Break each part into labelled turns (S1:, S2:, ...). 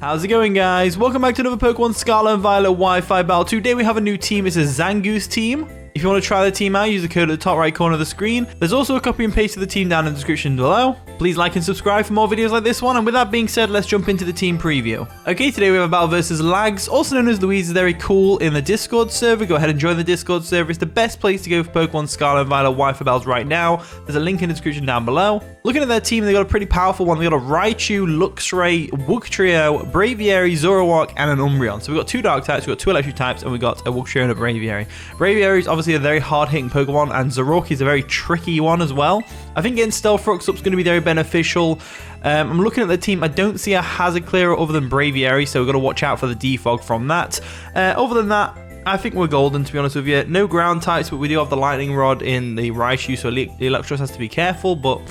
S1: How's it going, guys? Welcome back to another Pokemon Scarlet and Violet Wi-Fi battle. Today we have a new team. It's a Zangoose team. If you want to try the team out, use the code at the top right corner of the screen. There's also a copy and paste of the team down in the description below. Please like and subscribe for more videos like this one. And with that being said, let's jump into the team preview. Okay, today we have a battle versus Lags, also known as Louise. Very cool in the Discord server. Go ahead and join the Discord server. It's the best place to go for Pokemon Scarlet and Violet Wi-Fi battles right now. There's a link in the description down below. Looking at their team, they got a pretty powerful one. They got a Raichu, Luxray, Wugtrio, Braviary, Zoroark, and an Umbreon. So we've got two Dark types, we've got two Electric types, and we've got a Wugtrio and a Braviary. Braviary is obviously a very hard-hitting Pokemon, and Zoroark is a very tricky one as well. I think getting Stealth-Rocks up is going to be very beneficial. I'm looking at the team. I don't see a Hazard Clearer other than Braviary, so we've got to watch out for the defog from that. Other than that, I think we're golden, to be honest with you. No ground types, but we do have the Lightning Rod in the Raichu, so the Eelektross has to be careful, but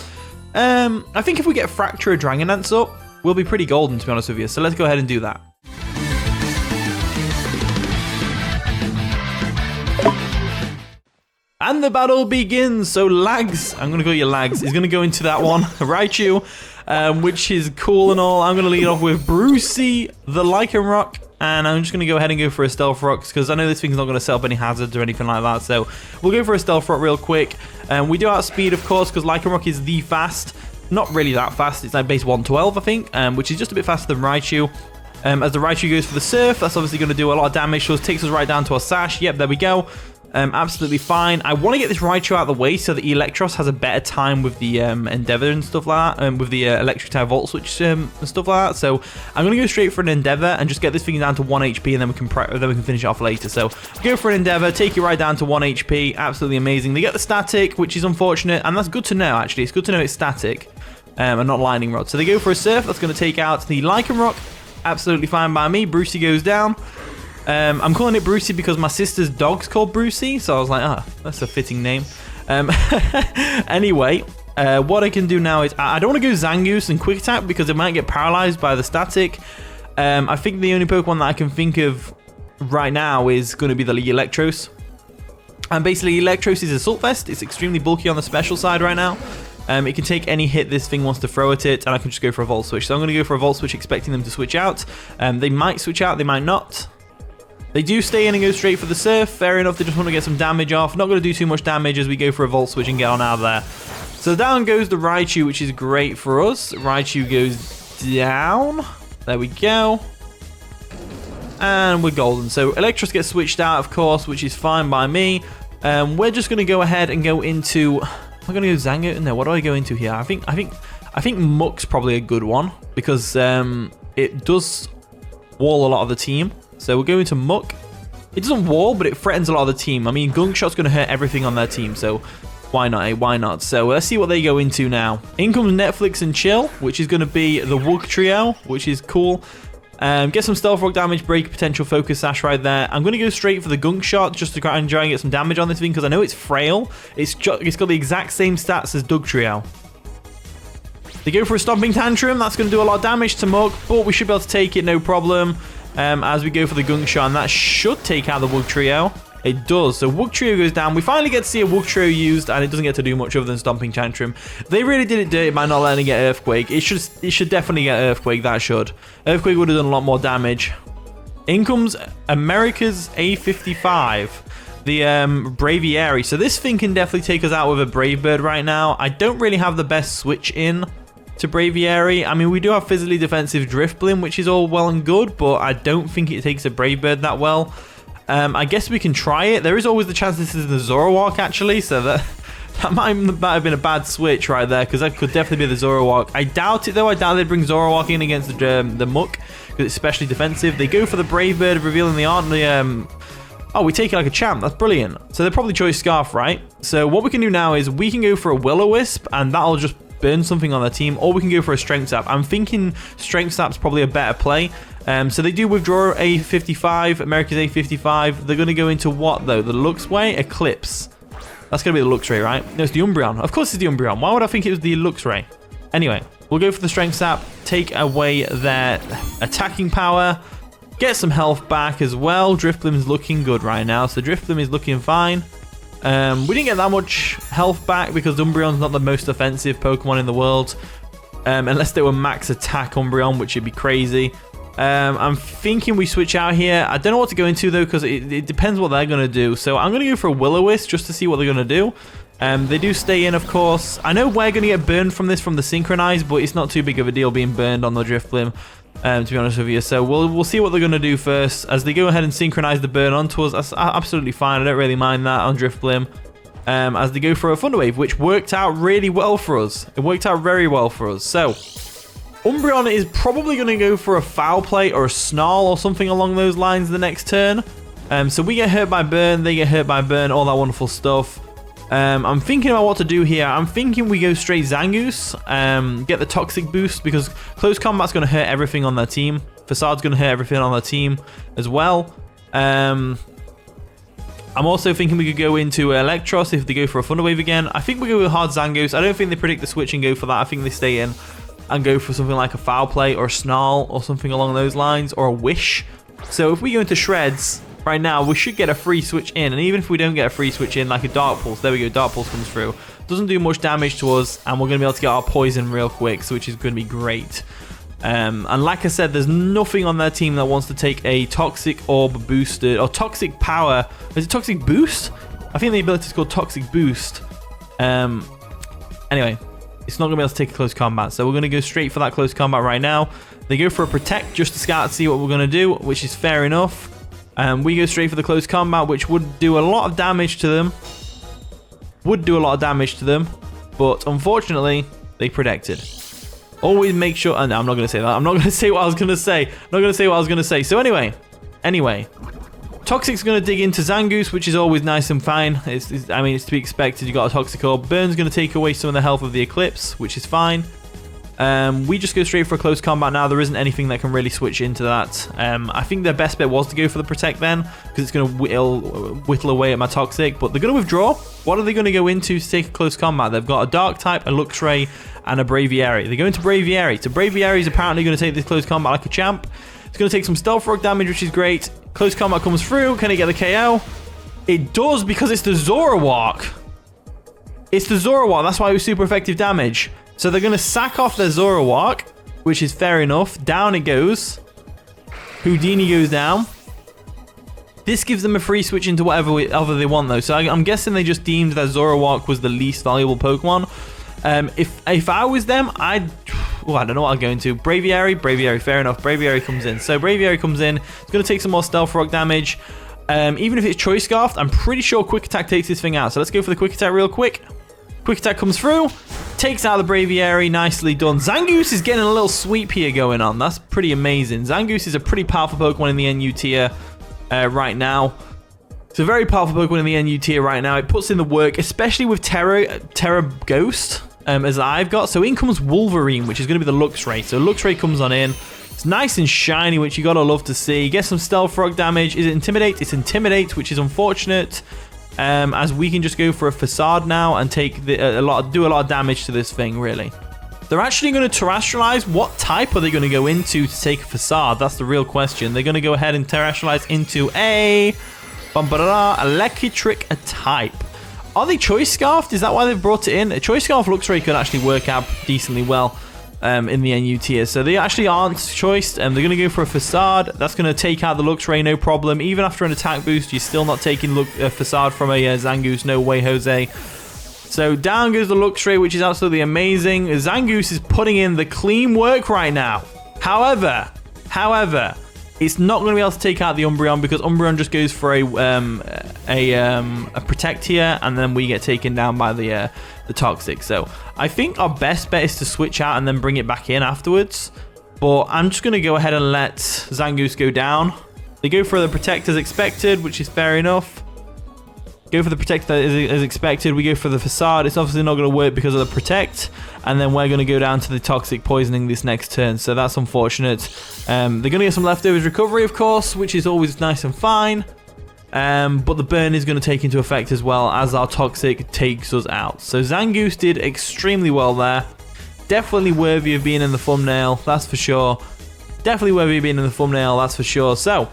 S1: I think if we get Fraxure or Dragonlance up, we'll be pretty golden, to be honest with you. So let's go ahead and do that. And the battle begins. So Lags, I'm going to go your Lags, is going to go into that one. Raichu, which is cool and all. I'm going to lead off with Brucey, the Lycanroc, and I'm just going to go ahead and go for a Stealth Rock because I know this thing's not going to set up any hazards or anything like that. So we'll go for a Stealth Rock real quick. We do outspeed, of course, because Lycanroc is the fast. Not really that fast. It's like base 112, I think, which is just a bit faster than Raichu. As the Raichu goes for the Surf, that's obviously going to do a lot of damage. So it takes us right down to our Sash. Yep, there we go. Absolutely fine. I want to get this Raichu out of the way so that Eelektross has a better time with the Endeavor and stuff like that, with the Electric type Volt Switch and stuff like that. So I'm going to go straight for an Endeavor and just get this thing down to 1 HP, and then we can finish it off later. So go for an Endeavor, take it right down to 1 HP. Absolutely amazing. They get the Static, which is unfortunate, and that's good to know, actually. It's good to know it's Static and not Lightning Rod. So they go for a Surf. That's going to take out the Lycanroc. Absolutely fine by me. Brucey goes down. I'm calling it Brucey because my sister's dog's called Brucey, so I was like, that's a fitting name. Anyway, what I can do now is I don't want to go Zangoose and Quick Attack because it might get paralyzed by the Static. I think the only Pokemon that I can think of right now is going to be the Eelektross. And basically, Eelektross is Assault Vest. It's extremely bulky on the special side right now. It can take any hit this thing wants to throw at it, and I can just go for a Volt Switch. So I'm going to go for a Volt Switch expecting them to switch out. They might switch out, they might not. They do stay in and go straight for the Surf. Fair enough, they just want to get some damage off. Not going to do too much damage as we go for a Volt Switch and get on out of there. So down goes the Raichu, which is great for us. Raichu goes down. There we go. And we're golden. So Eelektross gets switched out, of course, which is fine by me. We're just going to go ahead and go into... Am I going to go Zango? No, what do I go into here? I think Muck's probably a good one because it does wall a lot of the team. So we'll go into Muck. It doesn't wall, but it threatens a lot of the team. I mean, Gunk Shot's going to hurt everything on their team, so why not, eh? Why not? So let's see what they go into now. In comes Netflix and Chill, which is going to be the Wugtrio, which is cool. Get some Stealth Rock damage, break potential Focus Sash right there. I'm going to go straight for the Gunk Shot just to try and get some damage on this thing because I know it's frail. It's got the exact same stats as Dugtrio. They go for a Stomping Tantrum. That's going to do a lot of damage to Muck, but we should be able to take it, no problem. As we go for the Gunk Shot, and that should take out the Wugtrio. It does. So Wugtrio goes down. We finally get to see a Wugtrio used, and it doesn't get to do much other than Stomping Tantrum. They really did it dirty by not letting it get Earthquake. It should definitely get Earthquake. That should. Earthquake would have done a lot more damage. In comes America's A55, the Braviary. So this thing can definitely take us out with a Brave Bird right now. I don't really have the best switch in to Braviary. I mean, we do have physically defensive Drifblim, which is all well and good, but I don't think it takes a Brave Bird that well. I guess we can try it. There is always the chance this is the Zoroark, actually, so that might have been a bad switch right there, because that could definitely be the Zoroark. I doubt it, though. I doubt they'd bring Zoroark in against the Muck, because it's especially defensive. They go for the Brave Bird, revealing the art. Oh, we take it like a champ. That's brilliant. So they're probably Choice Scarf, right? So what we can do now is we can go for a Will-O-Wisp, and that'll just burn something on their team, or we can go for a Strength Sap. I'm thinking Strength Sap's probably a better play. So they do withdraw A55, America's A55. They're going to go into what, though? The Luxray? Eclipse. That's going to be the Luxray, right? No, it's the Umbreon. Of course it's the Umbreon. Why would I think it was the Luxray? Anyway, we'll go for the Strength Sap, take away their attacking power, get some health back as well. Drifblim's looking good right now, so Drifblim is looking fine. We didn't get that much health back because Umbreon's not the most offensive Pokemon in the world. Unless they were max attack Umbreon, which would be crazy. I'm thinking we switch out here. I don't know what to go into though, because it depends what they're going to do. So I'm going to go for a Will-O-Wisp just to see what they're going to do. They do stay in, of course. I know we're going to get burned from this from the Synchronize, but it's not too big of a deal being burned on the Drifblim, to be honest with you. So we'll see what they're going to do first. As they go ahead and Synchronize the burn onto us, that's absolutely fine. I don't really mind that on Drifblim. As they go for a Thunder Wave, which worked out really well for us. It worked out very well for us. So Umbreon is probably going to go for a Foul Play or a Snarl or something along those lines the next turn. So we get hurt by burn, they get hurt by burn, all that wonderful stuff. I'm thinking about what to do here. I'm thinking we go straight Zangoose, get the Toxic boost, because Close Combat's going to hurt everything on their team. Facade's going to hurt everything on their team as well. I'm also thinking we could go into Eelektross if they go for a Thunder Wave again. I think we go with Hard Zangoose. I don't think they predict the switch and go for that. I think they stay in and go for something like a Foul Play or a Snarl or something along those lines, or a Wish. So if we go into Shreds right now, we should get a free switch in, and even if we don't get a free switch in, like a Dark Pulse, there we go, Dark Pulse comes through. Doesn't do much damage to us, and we're going to be able to get our Poison real quick, so which is going to be great. And like I said, there's nothing on their team that wants to take a Toxic Orb boosted, or Toxic Power. Is it Toxic Boost? I think the ability is called Toxic Boost. Anyway, it's not going to be able to take a Close Combat, so we're going to go straight for that Close Combat right now. They go for a Protect just to scout to see what we're going to do, which is fair enough. We go straight for the Close Combat, which would do a lot of damage to them. But unfortunately, they protected. Always make sure... no, I'm not going to say that. I'm not going to say what I was going to say. So anyway. Toxic's going to dig into Zangoose, which is always nice and fine. I mean, it's to be expected. You got a Toxic Orb. Burn's going to take away some of the health of the Eclipse, which is fine. We just go straight for a Close Combat now. There isn't anything that can really switch into that. I think their best bet was to go for the Protect then, because it's going to whittle away at my Toxic. But they're going to withdraw. What are they going to go into to take a Close Combat? They've got a Dark type, a Luxray, and a Braviary. They go into Braviary. So Braviary is apparently going to take this Close Combat like a champ. It's going to take some Stealth Rock damage, which is great. Close Combat comes through. Can it get the KO? It does, because it's the Zoroark. That's why it was super effective damage. So they're going to sack off their Zoroark, which is fair enough. Down it goes. Houdini goes down. This gives them a free switch into whatever they want, though. So I'm guessing they just deemed that Zoroark was the least valuable Pokemon. If I was them, I don't know what I'd go into. Braviary, fair enough. Braviary comes in. So Braviary comes in. It's going to take some more Stealth Rock damage. Even if it's Choice Scarfed, I'm pretty sure Quick Attack takes this thing out. So let's go for the Quick Attack real quick. Quick Attack comes through. Takes out the Braviary. Nicely done. Zangoose is getting a little sweep here going on. That's pretty amazing. Zangoose is a pretty powerful Pokemon in the NU tier right now. It's a very powerful Pokemon in the NU tier right now. It puts in the work, especially with Tera Ghost, as I've got. So in comes Wolverine, which is going to be the Luxray. So Luxray comes on in. It's nice and shiny, which you got to love to see. Get some Stealth Rock damage. Is it Intimidate? It's Intimidate, which is unfortunate. As we can just go for a Facade now and take do a lot of damage to this thing, really. They're actually going to Terrestrialize. What type are they going to go into to take a Facade? That's the real question. They're going to go ahead and Terrestrialize into a Electric type. Are they Choice Scarfed? Is that why they've brought it in? A Choice Scarf Luxray could actually work out decently well in the NU tier. So they actually aren't choiced, and they're going to go for a Facade. That's going to take out the Luxray, no problem. Even after an attack boost, you're still not taking a Facade from a Zangoose. No way, Jose. So down goes the Luxray, which is absolutely amazing. Zangoose is putting in the clean work right now. However, it's not going to be able to take out the Umbreon, because Umbreon just goes for a Protect here, and then we get taken down by the Toxic. So I think our best bet is to switch out and then bring it back in afterwards. But I'm just going to go ahead and let Zangoose go down. They go for the Protect as expected, which is fair enough. Go for the Protect as expected. We go for the Facade. It's obviously not going to work because of the Protect. And then we're going to go down to the Toxic Poisoning this next turn. So that's unfortunate. They're going to get some Leftovers Recovery, of course, which is always nice and fine. But the Burn is going to take into effect as well as our Toxic takes us out. So Zangoose did extremely well there. Definitely worthy of being in the thumbnail, that's for sure. Definitely worthy of being in the thumbnail, that's for sure. So,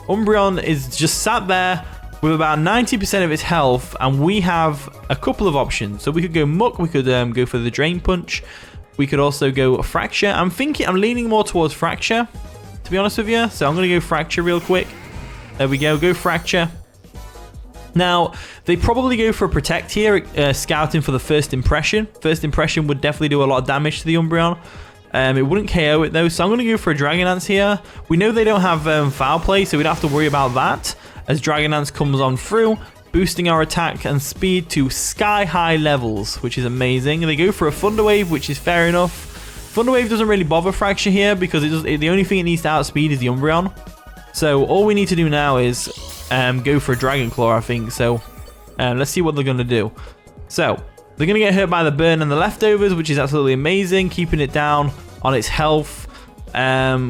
S1: Umbreon is just sat there with about 90% of its health, and we have a couple of options. So we could go Muck, we could go for the Drain Punch. We could also go Fraxure. I'm leaning more towards Fraxure, to be honest with you. So I'm going to go Fraxure real quick. There we go. Go Fraxure. Now, they probably go for a Protect here, scouting for the first impression. First impression would definitely do a lot of damage to the Umbreon. It wouldn't KO it though, so I'm going to go for a Dragon Dance here. We know they don't have Foul Play, so we don't have to worry about that. As Dragon Dance comes on through, boosting our attack and speed to sky-high levels, which is amazing. They go for a Thunder Wave, which is fair enough. Thunder Wave doesn't really bother Fraxure here, because the only thing it needs to outspeed is the Umbreon. So all we need to do now is go for a Dragon Claw, I think. So let's see what they're going to do. So they're going to get hurt by the burn and the leftovers, which is absolutely amazing, keeping it down on its health,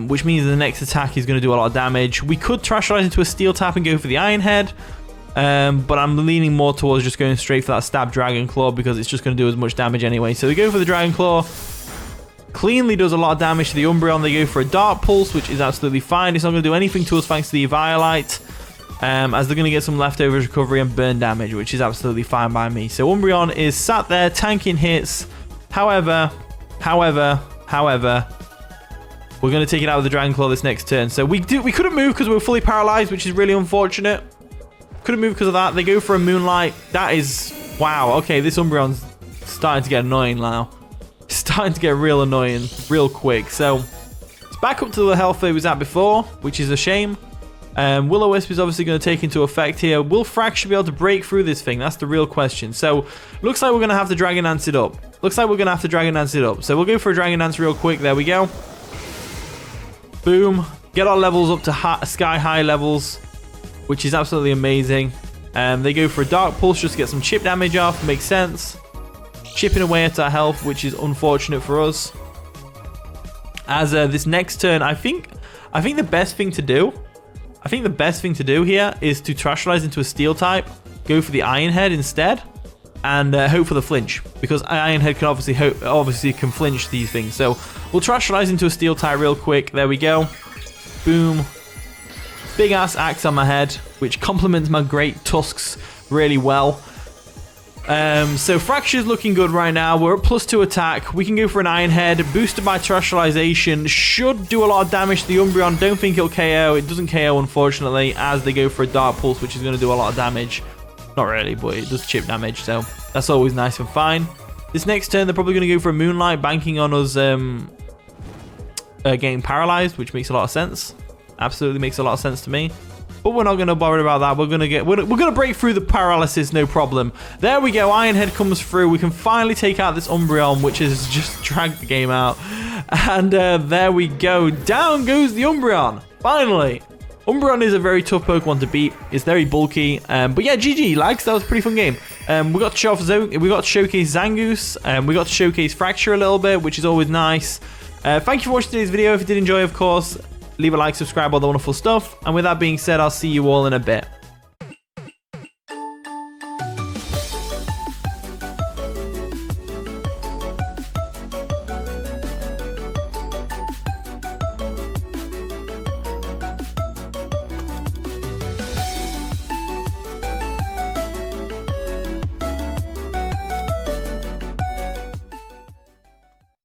S1: which means the next attack is going to do a lot of damage. We could Trash Rise into a Steel Tap and go for the Iron Head, but I'm leaning more towards just going straight for that Stab Dragon Claw, because it's just going to do as much damage anyway. So we go for the Dragon Claw. Cleanly does a lot of damage to the Umbreon. They go for a Dark Pulse, which is absolutely fine. It's not going to do anything to us thanks to the Eviolite, as they're going to get some leftovers recovery and burn damage, which is absolutely fine by me. So Umbreon is sat there tanking hits. However, we're going to take it out with the Dragon Claw this next turn. So we couldn't move because we were fully paralyzed, which is really unfortunate. Couldn't move because of that. They go for a Moonlight. That is... wow. Okay, this Umbreon's starting to get annoying now. Starting to get real annoying real quick. So it's back up to the health it was at before, which is a shame. Will-O-Wisp is obviously going to take into effect here. Will Fraxure be able to break through this thing? That's the real question. So looks like we're going to have to Dragon Dance it up. So we'll go for a Dragon Dance real quick. There we go. Boom. Get our levels up to sky-high levels, which is absolutely amazing. They go for a Dark Pulse just to get some chip damage off. Makes sense. Chipping away at our health, which is unfortunate for us. As this next turn, I think the best thing to do, here is to Trash Rise into a Steel type, go for the Iron Head instead, and hope for the flinch, because Iron Head can obviously can flinch these things. So we'll Trash Rise into a Steel type real quick. There we go. Boom. Big ass axe on my head, which complements my great tusks really well. So Fraxure's looking good right now. We're at +2 attack. We can go for an Iron Head. Boosted by Terrestrialization. Should do a lot of damage to the Umbreon. Don't think it'll KO. It doesn't KO, unfortunately, as they go for a Dark Pulse, which is going to do a lot of damage. Not really, but it does chip damage, so that's always nice and fine. This next turn, they're probably going to go for a Moonlight, banking on us getting paralyzed, which makes a lot of sense. Absolutely makes a lot of sense to me. But we're not going to bother about that. We're going to break through the paralysis, no problem. There we go. Iron Head comes through. We can finally take out this Umbreon, which has just dragged the game out. And there we go. Down goes the Umbreon. Finally. Umbreon is a very tough Pokemon to beat. It's very bulky. But yeah, GG, lads. That was a pretty fun game. We got to showcase Zangoose. We got to showcase Fraxure a little bit, which is always nice. Thank you for watching today's video. If you did enjoy, of course, leave a like, subscribe, all the wonderful stuff. And with that being said, I'll see you all in a bit.